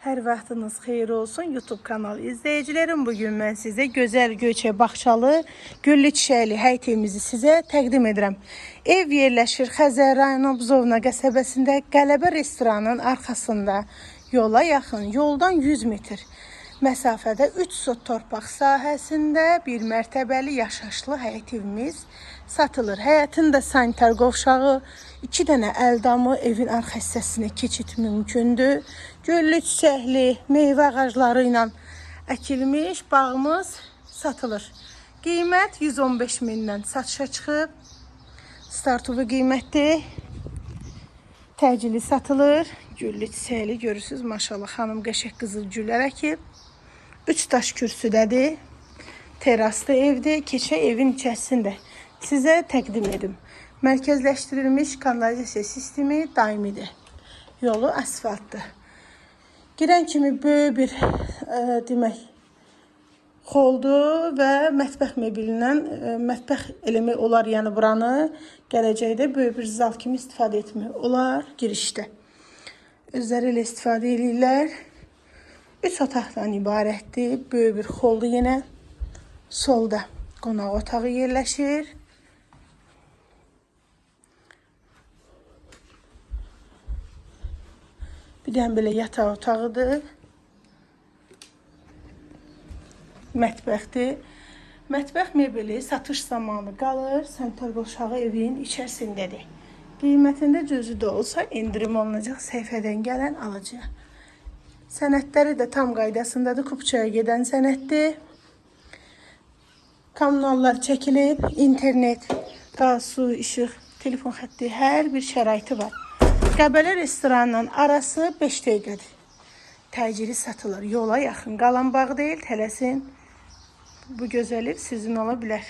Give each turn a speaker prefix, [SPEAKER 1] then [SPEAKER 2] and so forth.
[SPEAKER 1] Hər vaxtınız xeyir olsun YouTube kanalı izləyicilərim. Bugün mən sizə gözəl Göyçə Bağçalı, güllü çiçəkli həyət evimizi sizə təqdim edirəm. Ev yerləşir Xəzər rayonu Buzovna qəsəbəsində Qələbə restoranının arxasında. Yola yaxın, yoldan 100 metr məsafədə 3 sot torpaq sahəsində bir mərtəbəli yaşayışlı həyət evimiz satılır. Həyətin də sanitar qovşağı, 2 dənə əldamı evin arxa hissəsinə keçid mümkündür. Güllü çiçəkli, meyvə ağacları ilə əkilmiş bağımız satılır. Qiymət 115 mindən satışa çıxıb. Startovu qiymətdir. Təcili satılır. Güllü çiçəkli görürsünüz. Maşallah xanım qəşəng qızıl güllər əkib. 3 daş kürsüdədir. Teraslı evdir. Keçə evin içərisində sizə təqdim edim. Mərkəzləşdirilmiş kanalizasiya sistemi daimidir. Yolu asfaltdır. Girən kimi böyük bir demək xoldur və mətbəx mebilindən mətbəx elmi olar, yəni buranı gələcəkdə böyük bir zal kimi istifadə etmək olar girişdə. Özləri ilə istifadə edirlər. 3 otaqdan ibarətdir. Böyük bir xoldur yenə. Solda qonaq otağı yerləşir. Bir dənə belə yataq otağıdır. Mətbəxdir. Mətbəx mebeli satış zamanı qalır. Sanitar qovşağı evin içərisindədir. Qiymətində cüzi də olsa indirim olunacaq səhifədən gələn alıcıya. Sənədləri də tam qaydasındadır. Kupçaya gedən sənəddir. Kommunallar çəkilib. İnternet, qaz, su, işıq, telefon xətti, hər bir şəraiti var. Qəbələ restoranla arası 5 dəqiqədir. Təcili satılır. Yola yaxın qalan bağ deyil, tələsin. Bu gözəllik sizin ola bilər.